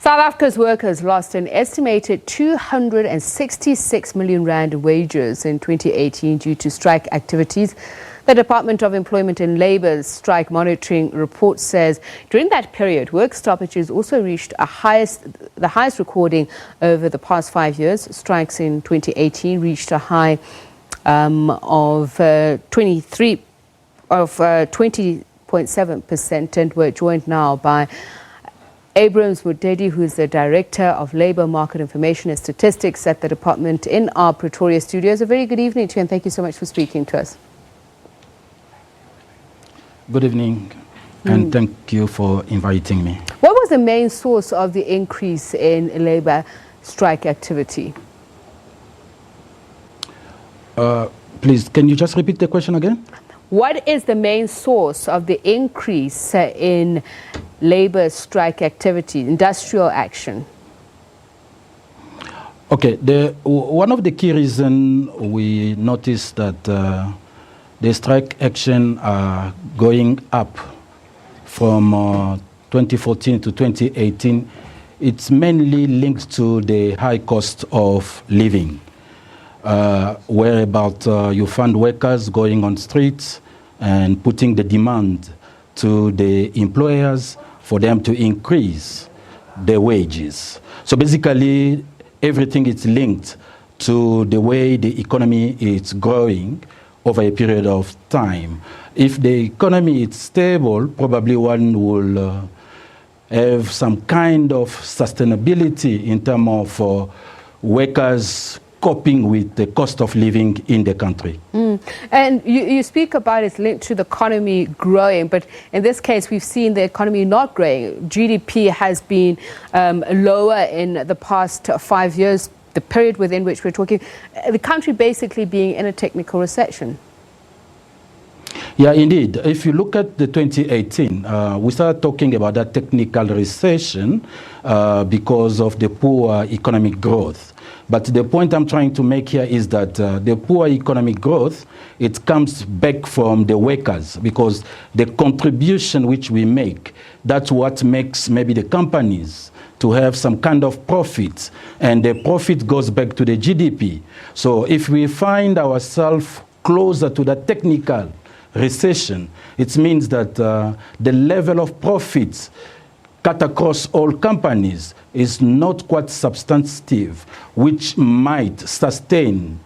South Africa's workers lost an estimated 266 million rand in wages in 2018 due to strike activities. The Department of Employment and Labour's strike monitoring report says during that period, work stoppages also reached the highest recording over the past 5 years. Strikes in 2018 reached a high of 20.7% and were joined now by Mutedi, who is the Director of Labour Market Information and Statistics at the department in our Pretoria studios. A very good evening to you and thank you so much for speaking to us. Good evening and thank you for inviting me. What was the main source of the increase in labour strike activity? Please, can you just repeat the question again? What is the main source of the increase in labour strike activity, industrial action? Okay, one of the key reasons we noticed that the strike action are going up from 2014 to 2018, it's mainly linked to the high cost of living. Where you find workers going on streets and putting the demand to the employers for them to increase their wages. So basically, everything is linked to the way the economy is growing over a period of time. If the economy is stable, probably one will have some kind of sustainability in terms of workers coping with the cost of living in the country. And you speak about it's linked to the economy growing, but in this case we've seen the economy not growing. GDP has been lower in the past 5 years, the period within which we're talking, the country basically being in a technical recession. Yeah, indeed. If you look at the 2018, we started talking about that technical recession because of the poor economic growth. But the point I'm trying to make here is that the poor economic growth, it comes back from the workers because the contribution which we make, that's what makes maybe the companies to have some kind of profit, and the profit goes back to the GDP. So if we find ourselves closer to the technical recession, it means that the level of profits cut across all companies is not quite substantive, which might sustain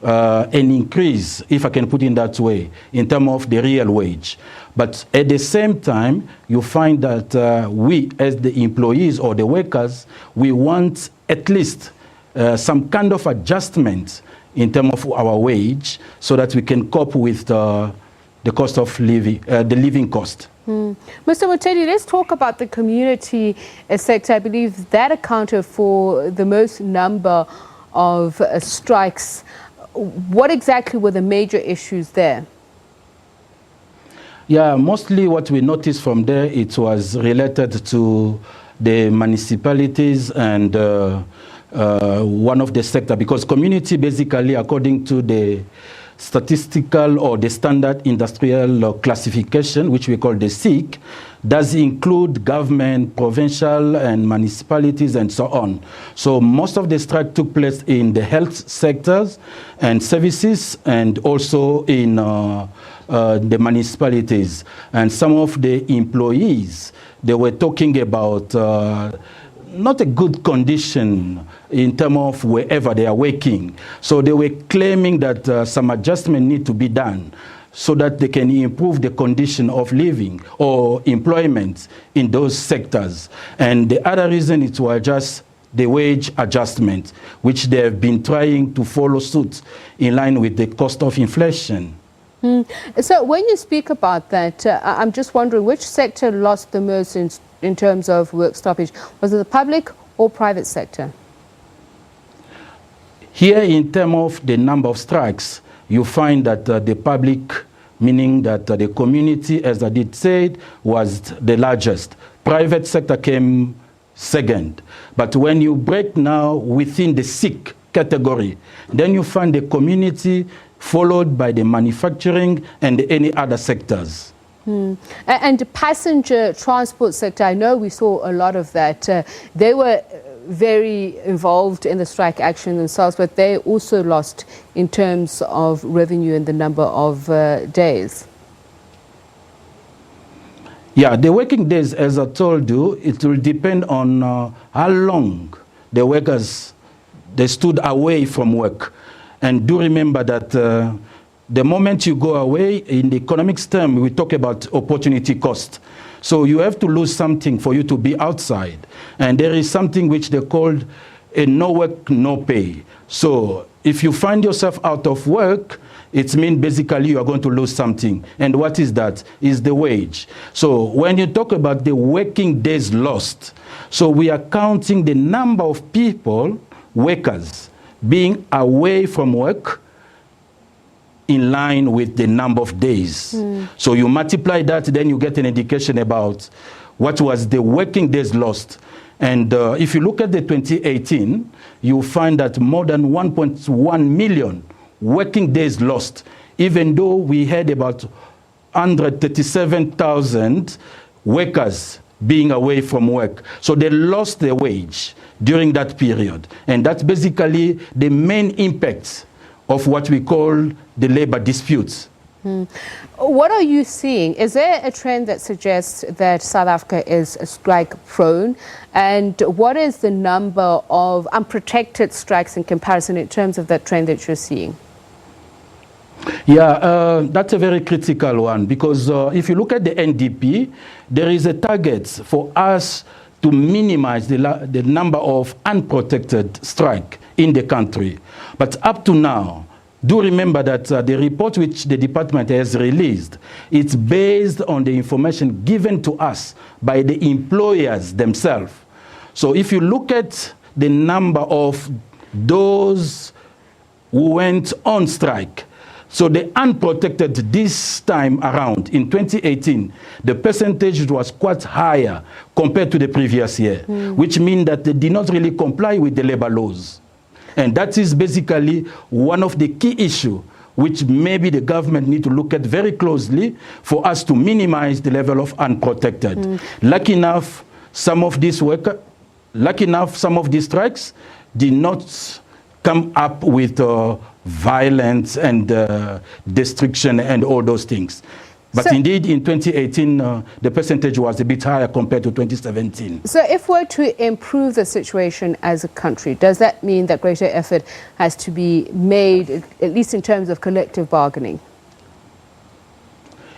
an increase, if I can put it in that way, in terms of the real wage. But at the same time, you find that we, as the employees or the workers, we want at least some kind of adjustment in terms of our wage so that we can cope with the cost of living, the living cost. Mr. Mutedi, let's talk about the community sector. I believe that accounted for the most number of strikes. What exactly were the major issues there? Yeah, mostly what we noticed from there, it was related to the municipalities and one of the sector, because community basically, according to the statistical or the standard industrial classification, which we call the SIC, does include government, provincial and municipalities and so on. So most of the strike took place in the health sectors and services and also in the municipalities. And some of the employees, they were talking about not a good condition in terms of wherever they are working. So they were claiming that some adjustment need to be done so that they can improve the condition of living or employment in those sectors. And the other reason it was just the wage adjustment, which they have been trying to follow suit in line with the cost of inflation. So when you speak about that, I'm just wondering which sector lost the most in terms of work stoppage? Was it the public or private sector? Here, in terms of the number of strikes, you find that the public, meaning that the community, as I did say, was the largest. Private sector came second. But when you break now within the SIC category, then you find the community followed by the manufacturing and any other sectors. And the passenger transport sector, I know we saw a lot of that. They were very involved in the strike action themselves, but they also lost in terms of revenue and the number of days. Yeah, the working days, as I told you, it will depend on how long the workers, they stood away from work. And do remember that the moment you go away, in the economics term, we talk about opportunity cost. So you have to lose something for you to be outside. And there is something which they called a no work, no pay. So if you find yourself out of work, it means basically you are going to lose something. And what is that? Is the wage. So when you talk about the working days lost, so we are counting the number of people, workers, being away from work in line with the number of days. So you multiply that, then you get an indication about what was the working days lost. And if you look at the 2018, you find that more than 1.1 million working days lost, even though we had about 137,000 workers being away from work. So they lost their wage during that period. And that's basically the main impact of what we call the labor disputes. What are you seeing? Is there a trend that suggests that South Africa is strike prone? And what is the number of unprotected strikes in comparison in terms of that trend that you're seeing? Yeah, that's a very critical one, because if you look at the NDP, there is a target for us to minimize the number of unprotected strike in the country. But up to now, do remember that the report which the department has released, it's based on the information given to us by the employers themselves. So if you look at the number of those who went on strike, so the unprotected this time around, in 2018, the percentage was quite higher compared to the previous year, which means that they did not really comply with the labor laws. And that is basically one of the key issues which maybe the government need to look at very closely for us to minimize the level of unprotected. Lucky enough, some of these strikes did not come up with violence and destruction and all those things. But so, indeed, in 2018, the percentage was a bit higher compared to 2017. So if we're to improve the situation as a country, does that mean that greater effort has to be made, at least in terms of collective bargaining?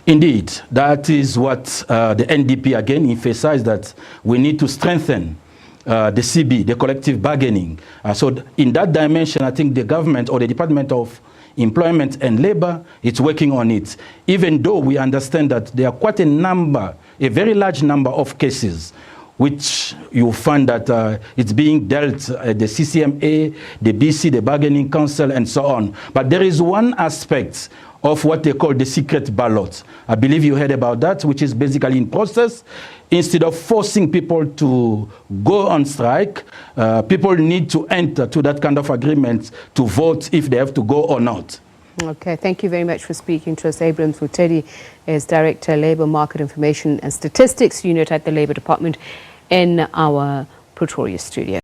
Indeed, that is what the NDP again emphasized, that we need to strengthen the CB, the collective bargaining. So in that dimension, I think the government or the Department of Employment and Labor, it's working on it, even though we understand that there are quite a very large number of cases which you find that it's being dealt at the CCMA, the BC, the Bargaining Council, and so on. But there is one aspect of what they call the secret ballot. I believe you heard about that, which is basically in process. Instead of forcing people to go on strike, people need to enter to that kind of agreement to vote if they have to go or not. Okay, thank you very much for speaking to us. Abrams Mutedi is Director, Labour Market Information and Statistics Unit at the Labour Department in our Pretoria studio.